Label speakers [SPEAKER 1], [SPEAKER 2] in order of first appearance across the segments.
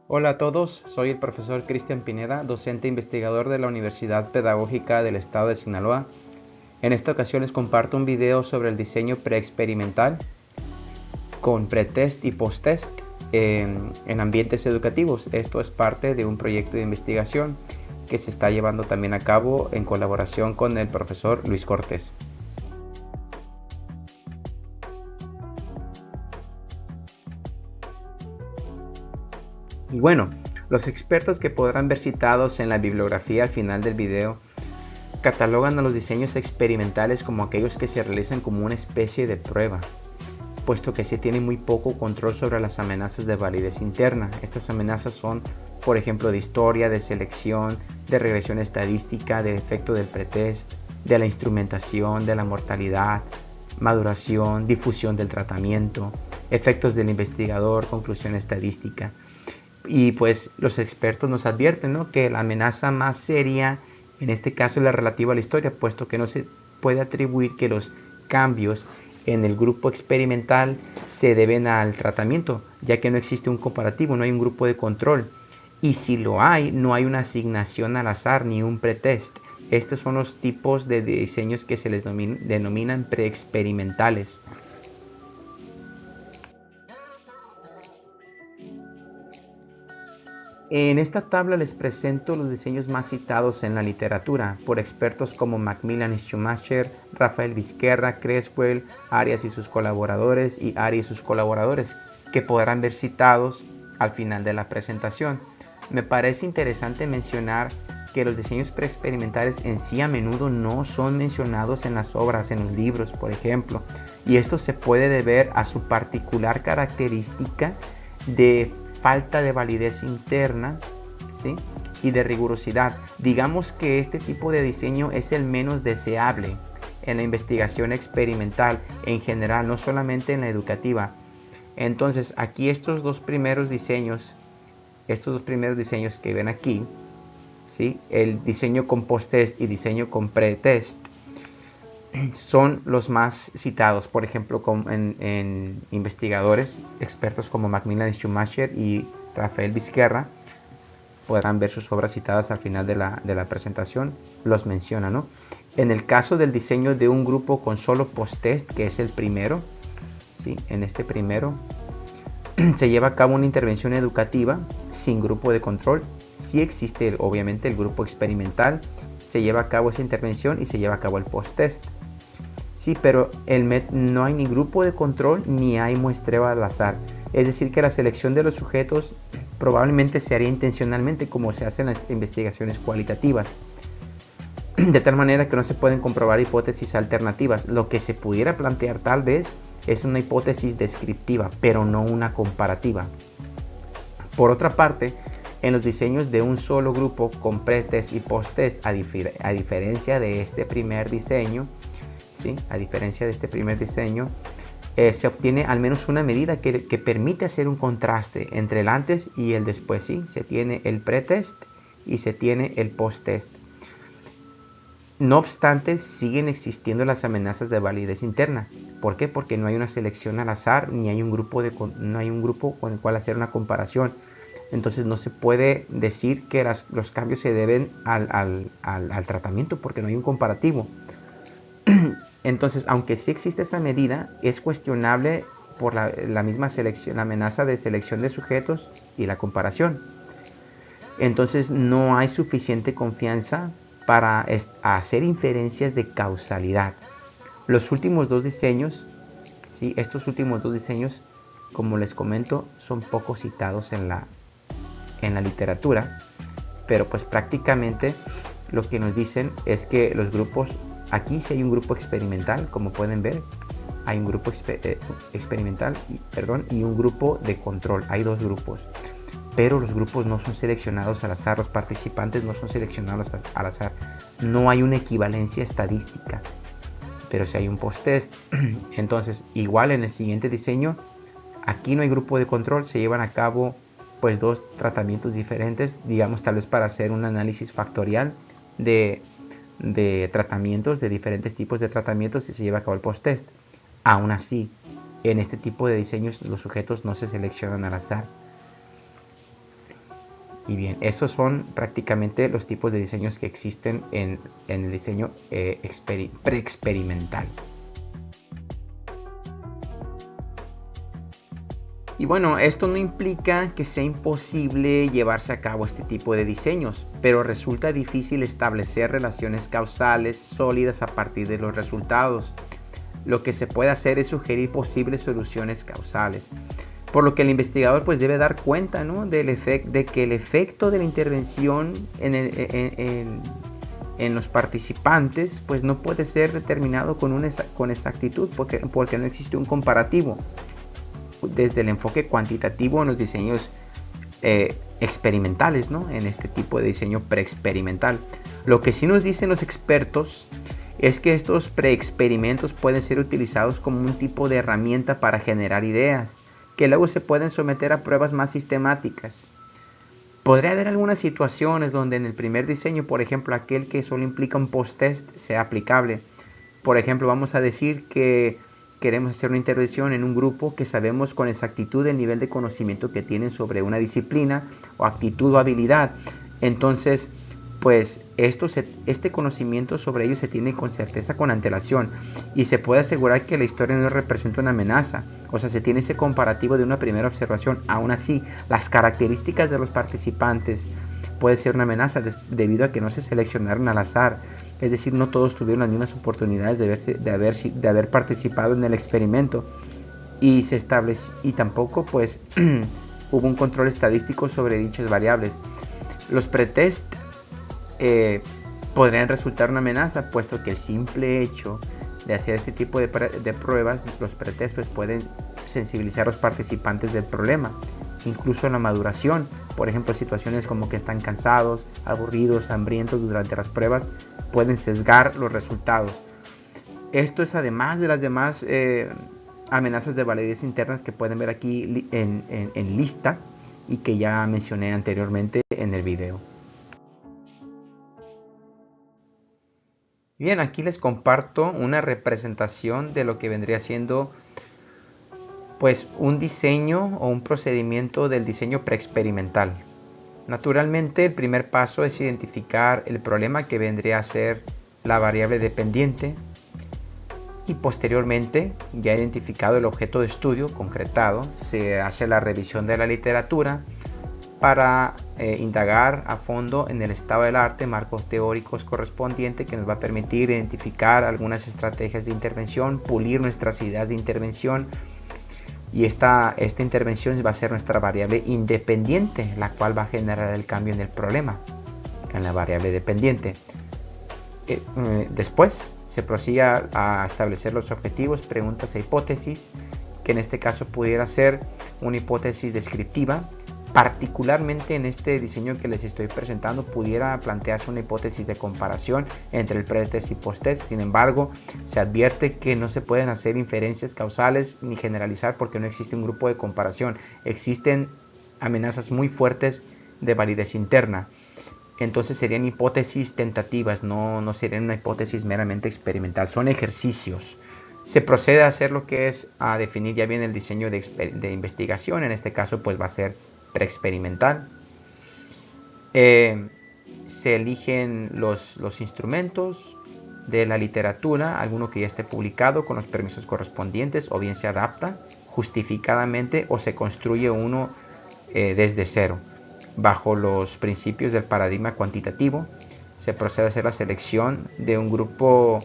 [SPEAKER 1] Hola a todos, soy el profesor Cristian Pineda, docente investigador de la Universidad Pedagógica del Estado de Sinaloa. En esta ocasión les comparto un video sobre el diseño preexperimental con pretest y posttest en ambientes educativos. Esto es parte de un proyecto de investigación que se está llevando también a cabo en colaboración con el profesor Luis Cortés. Y bueno, los expertos que podrán ver citados en la bibliografía al final del video catalogan a los diseños experimentales como aquellos que se realizan como una especie de prueba, puesto que se tiene muy poco control sobre las amenazas de validez interna. Estas amenazas son, por ejemplo, de historia, de selección, de regresión estadística, de efecto del pretest, de la instrumentación, de la mortalidad, maduración, difusión del tratamiento, efectos del investigador, conclusión estadística. Y pues los expertos nos advierten, ¿no?, que la amenaza más seria en este caso es la relativa a la historia, puesto que no se puede atribuir que los cambios en el grupo experimental se deben al tratamiento, ya que no existe un comparativo, no hay un grupo de control. Y si lo hay, no hay una asignación al azar ni un pretest. Estos son los tipos de diseños que se les denominan preexperimentales. En esta tabla les presento los diseños más citados en la literatura por expertos como Macmillan y Schumacher, Rafael Vizquerra, Creswell, Arias y sus colaboradores y Ari y sus colaboradores, que podrán ver citados al final de la presentación. Me parece interesante mencionar que los diseños preexperimentales en sí a menudo no son mencionados en las obras, en los libros, por ejemplo, y esto se puede deber a su particular característica de falta de validez interna, ¿sí?, y de rigurosidad. Digamos que este tipo de diseño es el menos deseable en la investigación experimental en general, no solamente en la educativa. Entonces aquí estos dos primeros diseños que ven aquí, ¿sí?, el diseño con post-test y diseño con pre-test, son los más citados, por ejemplo, en investigadores expertos como Macmillan Schumacher y Rafael Vizquerra. Podrán ver sus obras citadas al final de la presentación, los menciona, ¿no? En el caso del diseño de un grupo con solo post-test, que es el primero, ¿sí?, en este primero se lleva a cabo una intervención educativa sin grupo de control. Sí existe obviamente el grupo experimental, se lleva a cabo esa intervención y se lleva a cabo el post-test. Sí, pero no hay ni grupo de control ni hay muestreo al azar. Es decir, que la selección de los sujetos probablemente se haría intencionalmente, como se hace en las investigaciones cualitativas, de tal manera que no se pueden comprobar hipótesis alternativas. Lo que se pudiera plantear tal vez es una hipótesis descriptiva, pero no una comparativa. Por otra parte, en los diseños de un solo grupo con pretest y posttest, a diferencia de este primer diseño, ¿sí?, se obtiene al menos una medida que permite hacer un contraste entre el antes y el después. ¿Sí? Se tiene el pretest y se tiene el posttest. No obstante, siguen existiendo las amenazas de validez interna. ¿Por qué? Porque no hay una selección al azar, ni hay un grupo con el cual hacer una comparación. Entonces no se puede decir que los cambios se deben al tratamiento, porque no hay un comparativo. Entonces, aunque sí existe esa medida, es cuestionable por la misma selección, la amenaza de selección de sujetos y la comparación. Entonces no hay suficiente confianza para hacer inferencias de causalidad. Los últimos dos diseños, ¿sí?, estos últimos dos diseños, como les comento, son poco citados en la literatura, pero pues prácticamente lo que nos dicen es que los grupos, aquí sí hay un grupo experimental, como pueden ver, hay un grupo experimental y un grupo de control. Hay dos grupos, pero los grupos no son seleccionados al azar, los participantes no son seleccionados al azar, no hay una equivalencia estadística, pero sí hay un post-test. Entonces, igual en el siguiente diseño, aquí no hay grupo de control, se llevan a cabo pues dos tratamientos diferentes, digamos tal vez para hacer un análisis factorial de tratamientos, de diferentes tipos de tratamientos, y se lleva a cabo el post-test. Aún así, en este tipo de diseños los sujetos no se seleccionan al azar. Y bien, esos son prácticamente los tipos de diseños que existen en el diseño preexperimental. Y bueno, esto no implica que sea imposible llevarse a cabo este tipo de diseños, pero resulta difícil establecer relaciones causales sólidas a partir de los resultados. Lo que se puede hacer es sugerir posibles soluciones causales, por lo que el investigador pues debe dar cuenta, ¿no?, de que el efecto de la intervención en los participantes pues no puede ser determinado con exactitud porque no existe un comparativo desde el enfoque cuantitativo en los diseños experimentales, ¿no?, en este tipo de diseño preexperimental. Lo que sí nos dicen los expertos es que estos preexperimentos pueden ser utilizados como un tipo de herramienta para generar ideas, que luego se pueden someter a pruebas más sistemáticas. Podría haber algunas situaciones donde en el primer diseño, por ejemplo, aquel que solo implica un post-test, sea aplicable. Por ejemplo, vamos a decir que queremos hacer una intervención en un grupo que sabemos con exactitud el nivel de conocimiento que tienen sobre una disciplina o actitud o habilidad. Entonces, pues este conocimiento sobre ellos se tiene con certeza con antelación y se puede asegurar que la historia no representa una amenaza. O sea, se tiene ese comparativo de una primera observación. Aún así, las características de los participantes puede ser una amenaza debido a que no se seleccionaron al azar. Es decir, no todos tuvieron las mismas oportunidades de haber participado en el experimento y tampoco pues hubo un control estadístico sobre dichas variables. Los pretest podrían resultar una amenaza, puesto que el simple hecho de hacer este tipo de pruebas, los pretest pues pueden sensibilizar a los participantes del problema, incluso la maduración. Por ejemplo, situaciones como que están cansados, aburridos, hambrientos durante las pruebas pueden sesgar los resultados. Esto es además de las demás amenazas de validez internas que pueden ver aquí en lista y que ya mencioné anteriormente en el video. Bien, aquí les comparto una representación de lo que vendría siendo pues un diseño o un procedimiento del diseño preexperimental. Naturalmente, el primer paso es identificar el problema, que vendría a ser la variable dependiente, y posteriormente, ya identificado el objeto de estudio concretado, se hace la revisión de la literatura para indagar a fondo en el estado del arte, marcos teóricos correspondientes que nos va a permitir identificar algunas estrategias de intervención, pulir nuestras ideas de intervención. Y esta intervención va a ser nuestra variable independiente, la cual va a generar el cambio en el problema, en la variable dependiente. Después se prosigue a establecer los objetivos, preguntas e hipótesis, que en este caso pudiera ser una hipótesis descriptiva. Particularmente en este diseño que les estoy presentando pudiera plantearse una hipótesis de comparación entre el pretest y posttest. Sin embargo, se advierte que no se pueden hacer inferencias causales ni generalizar porque no existe un grupo de comparación. Existen amenazas muy fuertes de validez interna. Entonces serían hipótesis tentativas, no serían una hipótesis meramente experimental. Son ejercicios. Se procede a hacer lo que es a definir ya bien el diseño de investigación. En este caso pues va a ser preexperimental. Se eligen los instrumentos de la literatura, alguno que ya esté publicado con los permisos correspondientes, o bien se adapta justificadamente o se construye uno desde cero. Bajo los principios del paradigma cuantitativo, se procede a hacer la selección de un grupo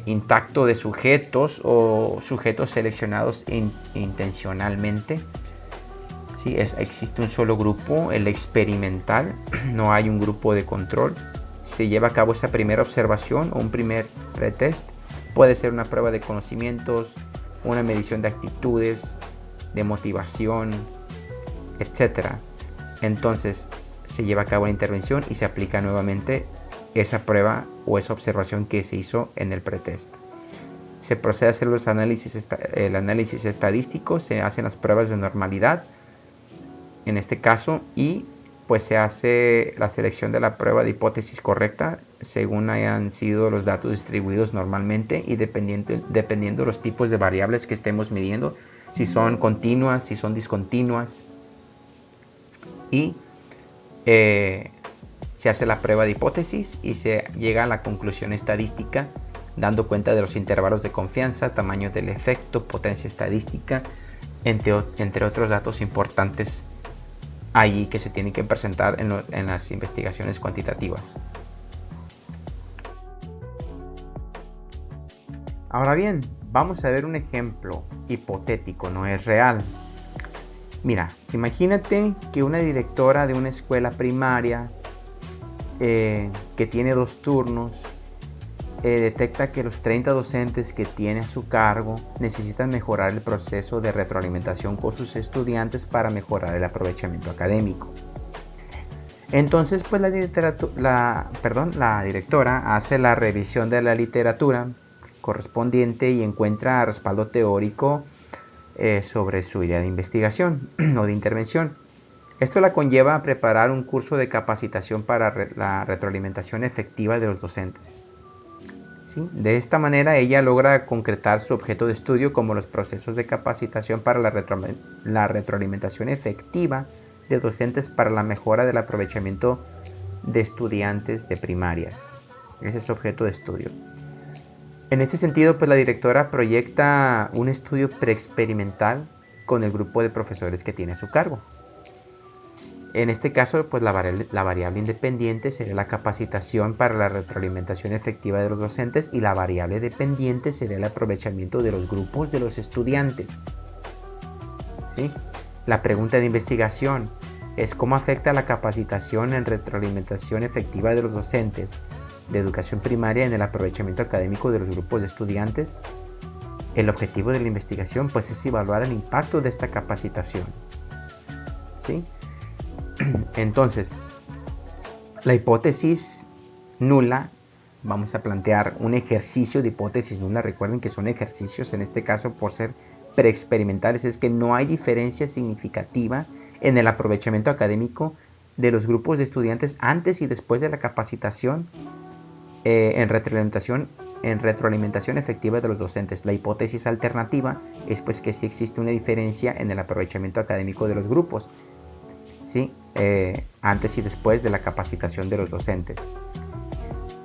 [SPEAKER 1] intacto de sujetos o sujetos seleccionados intencionalmente. Sí, existe un solo grupo, el experimental, no hay un grupo de control. Se lleva a cabo esa primera observación o un primer pretest. Puede ser una prueba de conocimientos, una medición de actitudes, de motivación, etc. Entonces se lleva a cabo la intervención y se aplica nuevamente esa prueba o esa observación que se hizo en el pretest. Se procede a hacer el análisis estadístico, se hacen las pruebas de normalidad en este caso, y pues se hace la selección de la prueba de hipótesis correcta según hayan sido los datos distribuidos normalmente y dependiendo de los tipos de variables que estemos midiendo, si son continuas, si son discontinuas. y se hace la prueba de hipótesis y se llega a la conclusión estadística dando cuenta de los intervalos de confianza, tamaño del efecto, potencia estadística, entre otros datos importantes allí que se tienen que presentar en las investigaciones cuantitativas. Ahora bien, vamos a ver un ejemplo hipotético, no es real. Mira, imagínate que una directora de una escuela primaria que tiene 2 turnos detecta que los 30 docentes que tiene a su cargo necesitan mejorar el proceso de retroalimentación con sus estudiantes para mejorar el aprovechamiento académico. Entonces, pues la directora hace la revisión de la literatura correspondiente y encuentra respaldo teórico sobre su idea de investigación o de intervención. Esto la conlleva a preparar un curso de capacitación para la retroalimentación efectiva de los docentes. ¿Sí? De esta manera ella logra concretar su objeto de estudio como los procesos de capacitación para la retroalimentación efectiva de docentes para la mejora del aprovechamiento de estudiantes de primarias. Ese es su objeto de estudio. En este sentido, pues la directora proyecta un estudio preexperimental con el grupo de profesores que tiene a su cargo. En este caso, pues la variable independiente sería la capacitación para la retroalimentación efectiva de los docentes y la variable dependiente sería el aprovechamiento de los grupos de los estudiantes. ¿Sí? La pregunta de investigación es cómo afecta la capacitación en retroalimentación efectiva de los docentes de educación primaria en el aprovechamiento académico de los grupos de estudiantes. El objetivo de la investigación pues es evaluar el impacto de esta capacitación. ¿Sí? Entonces, la hipótesis nula, vamos a plantear un ejercicio de hipótesis nula. Recuerden que son ejercicios, en este caso por ser preexperimentales, es que no hay diferencia significativa en el aprovechamiento académico de los grupos de estudiantes antes y después de la capacitación en retroalimentación efectiva de los docentes. La hipótesis alternativa es pues que sí existe una diferencia en el aprovechamiento académico de los grupos, ¿sí? Antes y después de la capacitación de los docentes.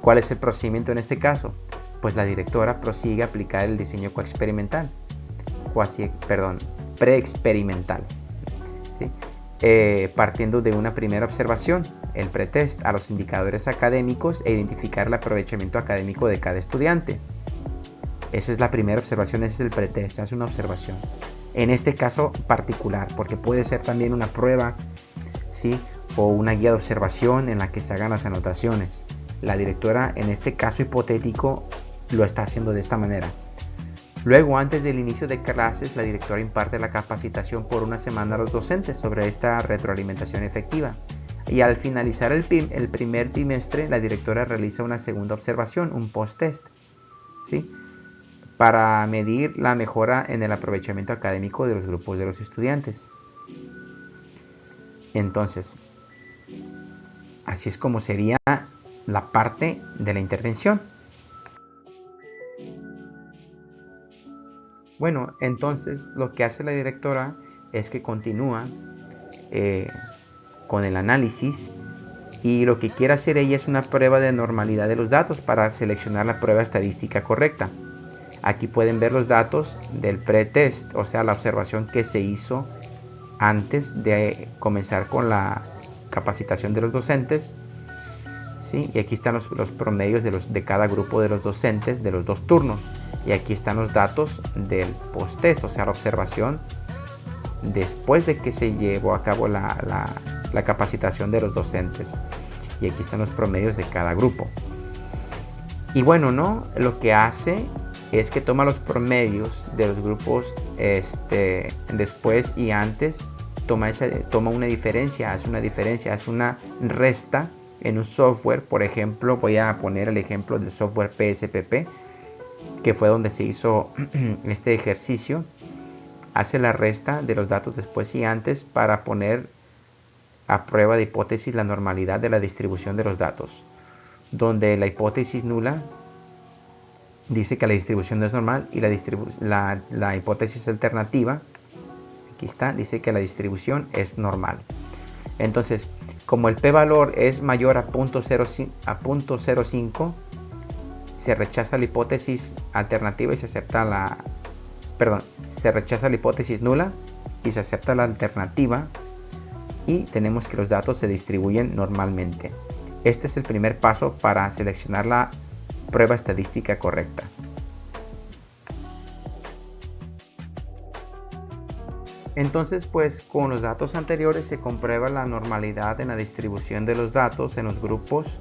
[SPEAKER 1] ¿Cuál es el procedimiento en este caso? Pues la directora prosigue a aplicar el diseño preexperimental, ¿sí? Partiendo de una primera observación, el pretest, a los indicadores académicos e identificar el aprovechamiento académico de cada estudiante. Esa es la primera observación, ese es el pretest, hace una observación. En este caso particular, porque puede ser también una prueba, ¿sí? O una guía de observación en la que se hagan las anotaciones. La directora en este caso hipotético lo está haciendo de esta manera. Luego, antes del inicio de clases, la directora imparte la capacitación por una semana a los docentes sobre esta retroalimentación efectiva. Y al finalizar el primer trimestre, la directora realiza una segunda observación, un post-test, ¿sí? Para medir la mejora en el aprovechamiento académico de los grupos de los estudiantes. Entonces, así es como sería la parte de la intervención. Bueno, entonces lo que hace la directora es que continúa con el análisis y lo que quiere hacer ella es una prueba de normalidad de los datos para seleccionar la prueba estadística correcta. Aquí pueden ver los datos del pretest, o sea, la observación que se hizo antes de comenzar con la capacitación de los docentes, ¿sí? Y aquí están los promedios de cada grupo de los docentes de los 2 turnos. Y aquí están los datos del post-test, o sea, la observación después de que se llevó a cabo la capacitación de los docentes. Y aquí están los promedios de cada grupo. Y bueno, ¿no? Lo que hace es que toma los promedios de los grupos después y antes, toma una diferencia, hace una resta en un software. Por ejemplo, voy a poner el ejemplo del software PSPP, que fue donde se hizo este ejercicio. Hace la resta de los datos después y antes para poner a prueba de hipótesis la normalidad de la distribución de los datos, donde la hipótesis nula dice que la distribución no es normal y la hipótesis alternativa, aquí está, dice que la distribución es normal. Entonces, como el p-valor es mayor a 0.05, se rechaza la hipótesis alternativa y se acepta se rechaza la hipótesis nula y se acepta la alternativa, y tenemos que los datos se distribuyen normalmente. Este es el primer paso para seleccionar la prueba estadística correcta. Entonces, pues con los datos anteriores se comprueba la normalidad en la distribución de los datos en los grupos,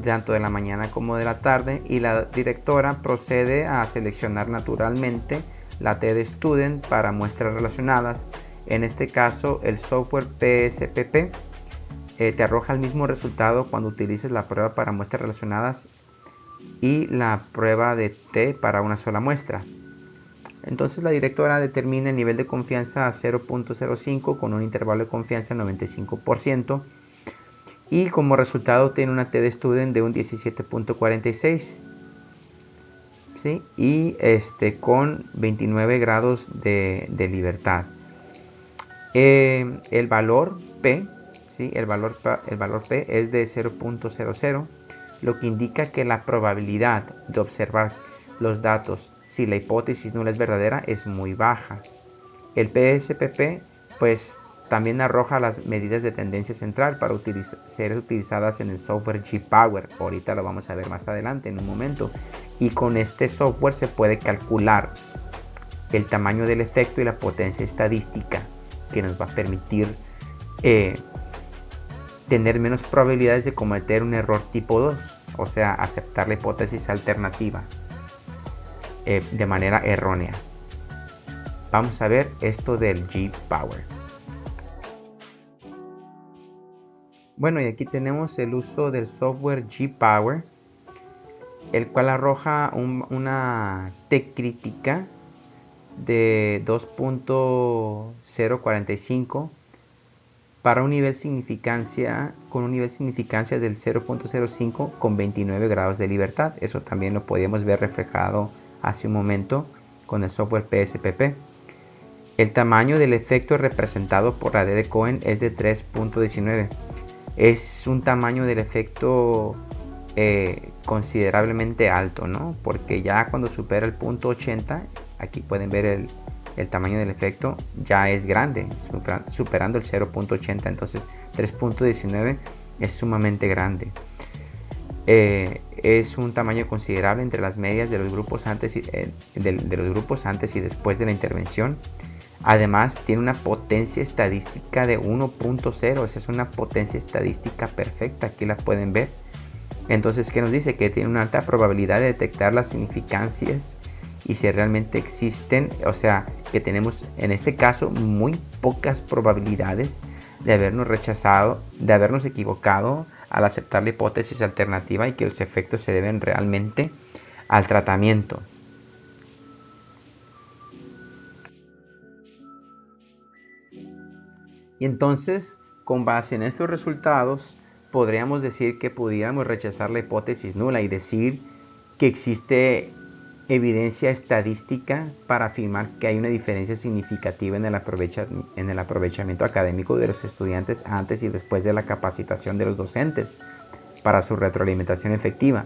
[SPEAKER 1] tanto de la mañana como de la tarde, y la directora procede a seleccionar naturalmente la t-de-student para muestras relacionadas. En este caso, el software PSPP te arroja el mismo resultado cuando utilices la prueba para muestras relacionadas y la prueba de t para una sola muestra. Entonces la directora determina el nivel de confianza a 0.05 con un intervalo de confianza 95%, y como resultado tiene una t-de-student de un 17.46, ¿sí? Y con 29 grados de libertad. El valor P, ¿sí? el valor P es de 0.00, lo que indica que la probabilidad de observar los datos si la hipótesis nula es verdadera es muy baja. El PSPP pues también arroja las medidas de tendencia central para ser utilizadas en el software G-Power. Ahorita lo vamos a ver más adelante en un momento. Y con este software se puede calcular el tamaño del efecto y la potencia estadística, que nos va a permitir tener menos probabilidades de cometer un error tipo 2, o sea, aceptar la hipótesis alternativa de manera errónea. Vamos a ver esto del G-Power. Bueno, y aquí tenemos el uso del software G-Power, el cual arroja una T crítica de 2.045 para un nivel con un nivel de significancia del 0.05 con 29 grados de libertad. Eso también lo podíamos ver reflejado hace un momento con el software PSPP. El tamaño del efecto representado por la D de Cohen es de 3.19. Es un tamaño del efecto considerablemente alto, ¿no? Porque ya cuando supera el punto 80, aquí pueden ver el tamaño del efecto, ya es grande, superando el 0.80. Entonces 3.19 es sumamente grande. Es un tamaño considerable entre las medias de los grupos antes y después de la intervención. Además tiene una potencia estadística de 1.0, esa es una potencia estadística perfecta, aquí la pueden ver. Entonces, ¿qué nos dice? Que tiene una alta probabilidad de detectar las significancias y si realmente existen, o sea, que tenemos en este caso muy pocas probabilidades de habernos rechazado, de habernos equivocado al aceptar la hipótesis alternativa, y que los efectos se deben realmente al tratamiento. Y entonces, con base en estos resultados, podríamos decir que pudiéramos rechazar la hipótesis nula y decir que existe evidencia estadística para afirmar que hay una diferencia significativa en el aprovechamiento académico de los estudiantes antes y después de la capacitación de los docentes para su retroalimentación efectiva.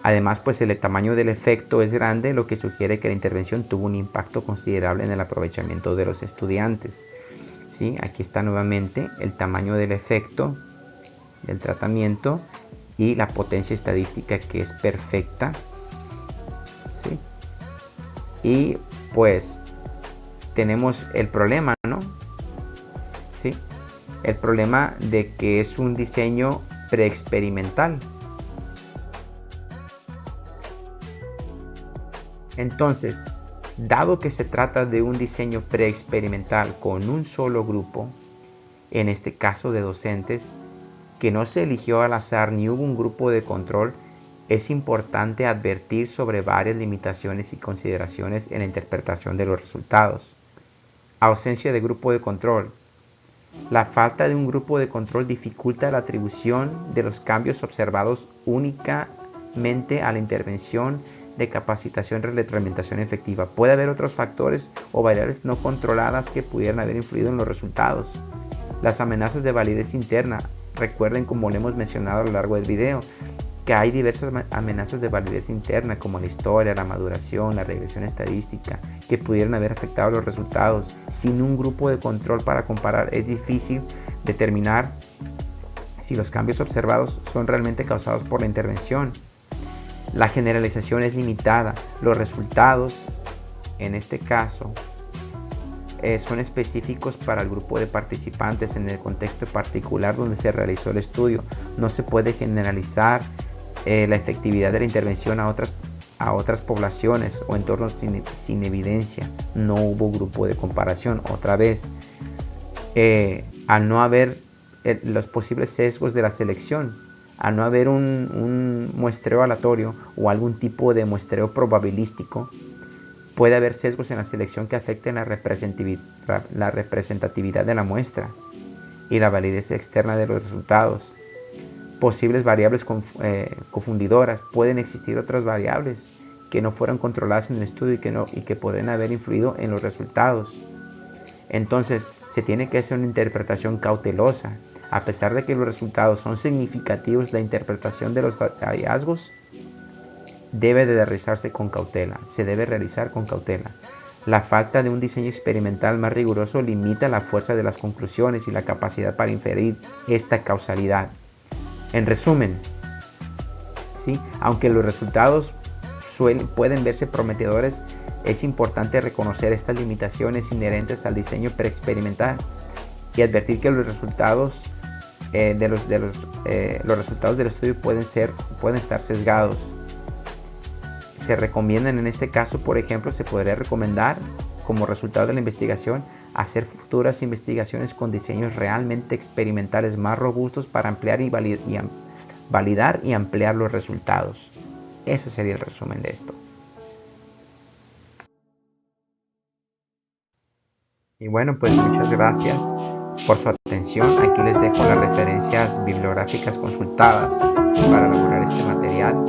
[SPEAKER 1] Además, pues el tamaño del efecto es grande, lo que sugiere que la intervención tuvo un impacto considerable en el aprovechamiento de los estudiantes. ¿Sí? Aquí está nuevamente el tamaño del efecto del tratamiento y la potencia estadística, que es perfecta. ¿Sí? Y pues tenemos el problema, ¿no? ¿Sí? El problema de que es un diseño preexperimental. Entonces, dado que se trata de un diseño preexperimental con un solo grupo, en este caso de docentes, que no se eligió al azar ni hubo un grupo de control, es importante advertir sobre varias limitaciones y consideraciones en la interpretación de los resultados. Ausencia de grupo de control. La falta de un grupo de control dificulta la atribución de los cambios observados únicamente a la intervención de capacitación y retroalimentación efectiva. Puede haber otros factores o variables no controladas que pudieran haber influido en los resultados. Las amenazas de validez interna. Recuerden, como lo hemos mencionado a lo largo del video, que hay diversas amenazas de validez interna, como la historia, la maduración, la regresión estadística, que pudieran haber afectado los resultados. Sin un grupo de control para comparar, es difícil determinar si los cambios observados son realmente causados por la intervención. La generalización es limitada. Los resultados, en este caso, son específicos para el grupo de participantes en el contexto particular donde se realizó el estudio. No se puede generalizar la efectividad de la intervención a otras poblaciones o entornos sin evidencia. No hubo grupo de comparación. Otra vez, al no haber los posibles sesgos de la selección, al no haber un muestreo aleatorio o algún tipo de muestreo probabilístico, puede haber sesgos en la selección que afecten la representatividad de la muestra y la validez externa de los resultados. Posibles variables confundidoras. Pueden existir otras variables que no fueron controladas en el estudio y que pueden haber influido en los resultados. Entonces, se tiene que hacer una interpretación cautelosa. A pesar de que los resultados son significativos, la interpretación de los hallazgos debe de realizarse con cautela. Se debe realizar con cautela. La falta de un diseño experimental más riguroso limita la fuerza de las conclusiones y la capacidad para inferir esta causalidad. En resumen, ¿sí? Aunque los resultados pueden verse prometedores, es importante reconocer estas limitaciones inherentes al diseño preexperimental y advertir que los resultados los resultados del estudio pueden estar sesgados. Se recomiendan en este caso, por ejemplo, se podría recomendar como resultado de la investigación hacer futuras investigaciones con diseños realmente experimentales más robustos para ampliar y validar y ampliar los resultados. Ese sería el resumen de esto. Y bueno, pues muchas gracias por su atención. Aquí les dejo las referencias bibliográficas consultadas para elaborar este material.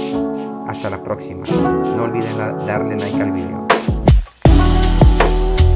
[SPEAKER 1] Hasta la próxima. No olviden darle like al video.